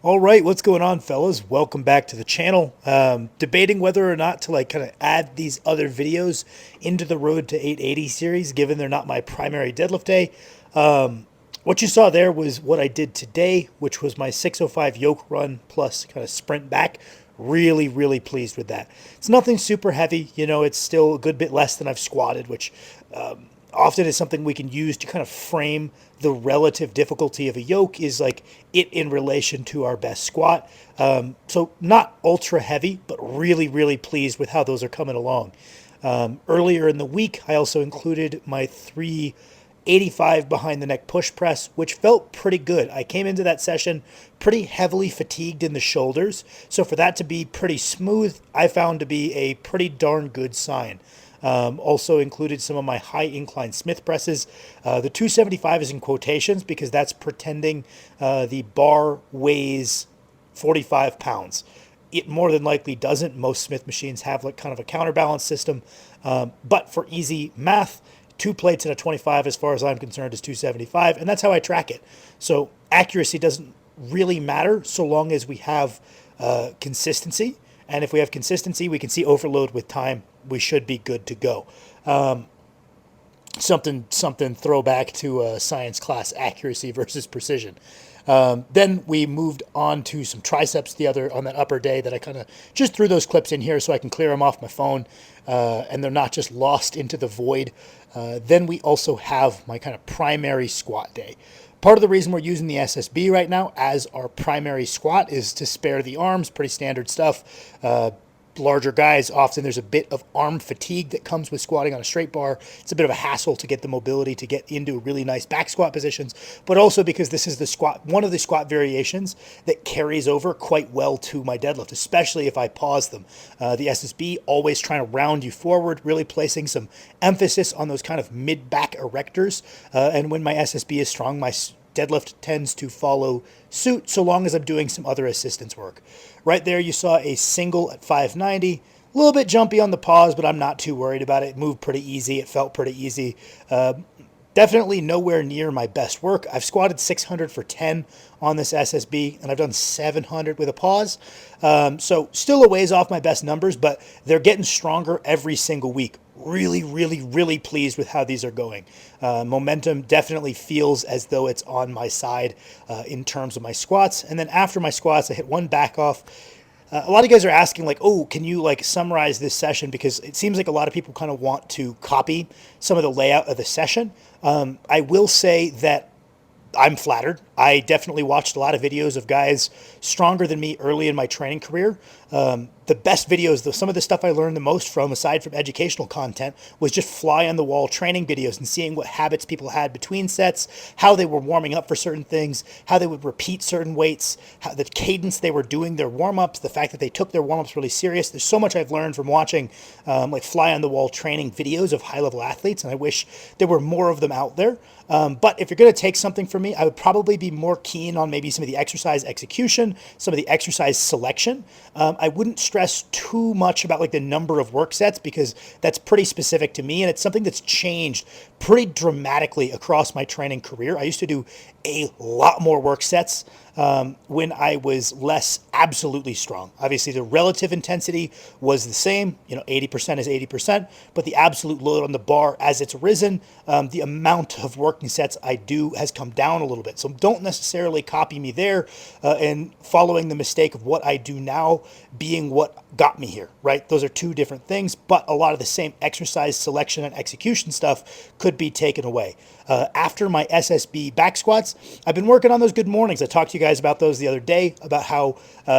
All right, what's going on, fellas? Welcome back to the channel. Debating whether or not to kind of add these other videos into the Road to 880 series, given they're not my primary deadlift day. What you saw there was what I did today, which was my 605 yoke run plus kind of sprint back. Really, really pleased with that. It's nothing super heavy, it's still a good bit less than I've squatted, which often is something we can use to kind of frame the relative difficulty of a yoke is like it in relation to our best squat. So not ultra heavy, but really, really pleased with how those are coming along. Earlier in the week, I also included my 385 behind the neck push press, which felt pretty good. I came into that session pretty heavily fatigued in the shoulders. So for that to be pretty smooth, I found to be a pretty darn good sign. Also included some of my high incline Smith presses. The 275 is in quotations because that's pretending the bar weighs 45 pounds. It more than likely doesn't. Most Smith machines have like kind of a counterbalance system. But for easy math, 2 plates and a 25, as far as I'm concerned, is 275. And that's how I track it. So accuracy doesn't really matter so long as we have consistency. And if we have consistency, we can see overload with time. We should be good to go. Something throwback to science class, accuracy versus precision. Then we moved on to some triceps on that upper day that I kind of just threw those clips in here so I can clear them off my phone and they're not just lost into the void. Then we also have my kind of primary squat day. Part of the reason we're using the SSB right now as our primary squat is to spare the arms, pretty standard stuff. Larger guys, often there's a bit of arm fatigue that comes with squatting on a straight bar. It's a bit of a hassle to get the mobility to get into really nice back squat positions, but also because this is one of the squat variations that carries over quite well to my deadlift, especially if I pause them. The SSB always trying to round you forward, really placing some emphasis on those kind of mid-back erectors. And when my SSB is strong, my deadlift tends to follow suit so long as I'm doing some other assistance work. Right there you saw a single at 590. A little bit jumpy on the pause, but I'm not too worried about it. It moved pretty easy. It felt pretty easy. Definitely nowhere near my best work. I've squatted 600 for 10 on this SSB, and I've done 700 with a pause. So still a ways off my best numbers, but they're getting stronger every single week. Really, really, really pleased with how these are going. Momentum definitely feels as though it's on my side in terms of my squats. And then after my squats, I hit one back off. A lot of guys are asking like, oh, can you like summarize this session? Because it seems like a lot of people kind of want to copy some of the layout of the session. I will say that I'm flattered. I definitely watched a lot of videos of guys stronger than me early in my training career. The best videos, some of the stuff I learned the most from, aside from educational content, was just fly on the wall training videos and seeing what habits people had between sets, how they were warming up for certain things, how they would repeat certain weights, how the cadence they were doing their warm-ups, the fact that they took their warm-ups really serious. There's so much I've learned from watching like fly on the wall training videos of high-level athletes, and I wish there were more of them out there. But if you're going to take something from me, I would probably be more keen on maybe some of the exercise execution, some of the exercise selection. I wouldn't stress too much about like the number of work sets because that's pretty specific to me, and it's something that's changed pretty dramatically across my training career. I used to do a lot more work sets when I was less absolutely strong. Obviously, the relative intensity was the same. 80% is 80%, but the absolute load on the bar as it's risen, the amount of working sets I do has come down a little bit. So don't necessarily copy me there and following the mistake of what I do now being what got me here, right? Those are two different things, but a lot of the same exercise selection and execution stuff could be taken away. After my SSB back squats, I've been working on those good mornings. I talked to you guys about those the other day, about how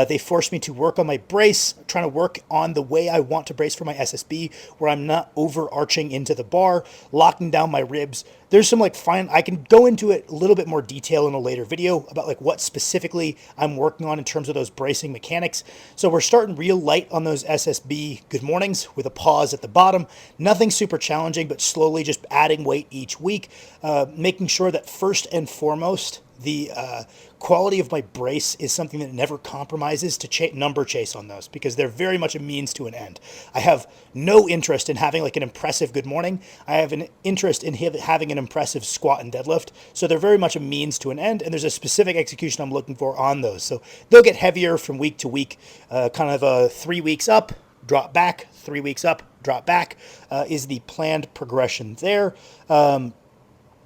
they forced me to work on my brace, trying to work on the way I want to brace for my SSB, where I'm not overarching into the bar, locking down my ribs. There's some like I can go into it a little bit more detail in a later video about like what specifically I'm working on in terms of those bracing mechanics. So we're starting real light on those SSB good mornings with a pause at the bottom. Nothing super challenging, but slowly just adding weight each week, making sure that first and foremost, the quality of my brace is something that never compromises to number chase on those, because they're very much a means to an end. I have no interest in having like an impressive good morning. I have an interest in having an impressive squat and deadlift. So they're very much a means to an end, and there's a specific execution I'm looking for on those. So they'll get heavier from week to week, kind of 3 weeks up, drop back, 3 weeks up, drop back is the planned progression there.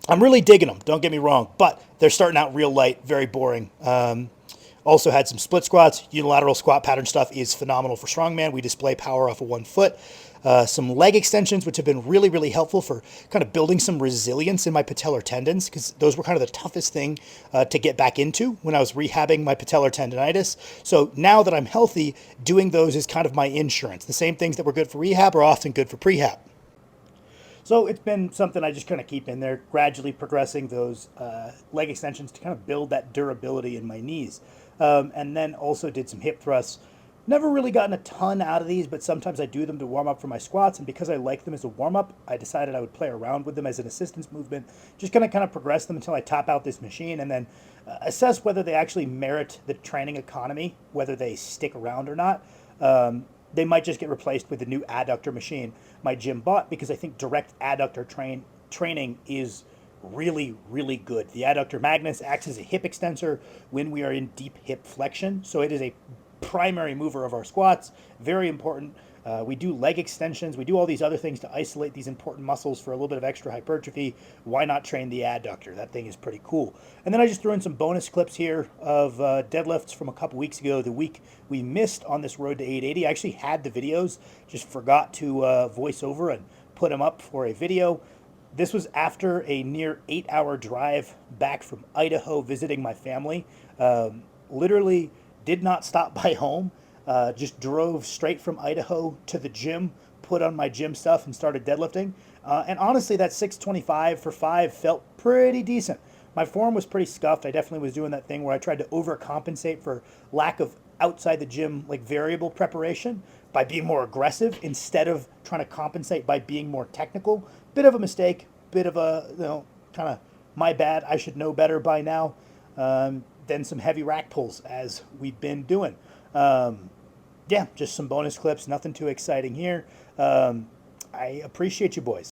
I'm really digging them, don't get me wrong, but they're starting out real light, very boring. Also had some split squats. Unilateral squat pattern stuff is phenomenal for strongman. We display power off of 1 foot. Some leg extensions, which have been really, really helpful for kind of building some resilience in my patellar tendons, because those were kind of the toughest thing to get back into when I was rehabbing my patellar tendonitis. So now that I'm healthy, doing those is kind of my insurance. The same things that were good for rehab are often good for prehab. So it's been something I just kind of keep in there, gradually progressing those leg extensions to kind of build that durability in my knees. And then also did some hip thrusts. Never really gotten a ton out of these, but sometimes I do them to warm up for my squats. And because I like them as a warm up, I decided I would play around with them as an assistance movement, just going to kind of progress them until I top out this machine, and then assess whether they actually merit the training economy, whether they stick around or not. They might just get replaced with the new adductor machine my gym bought, because I think direct adductor training is really, really good. The adductor magnus acts as a hip extensor when we are in deep hip flexion. So it is a primary mover of our squats, very important. We do leg extensions. We do all these other things to isolate these important muscles for a little bit of extra hypertrophy. Why not train the adductor? That thing is pretty cool. And then I just threw in some bonus clips here of deadlifts from a couple weeks ago, the week we missed on this road to 880. I actually had the videos, just forgot to voice over and put them up for a video. This was after a near 8-hour drive back from Idaho visiting my family. Literally did not stop by home. Just drove straight from Idaho to the gym, put on my gym stuff, and started deadlifting. And honestly, that 625 for 5 felt pretty decent. My form was pretty scuffed. I definitely was doing that thing where I tried to overcompensate for lack of outside the gym like variable preparation by being more aggressive instead of trying to compensate by being more technical. Bit of a mistake, bit of a, kind of my bad. I should know better by now. Then some heavy rack pulls as we've been doing. Yeah, just some bonus clips, nothing too exciting here. I appreciate you boys.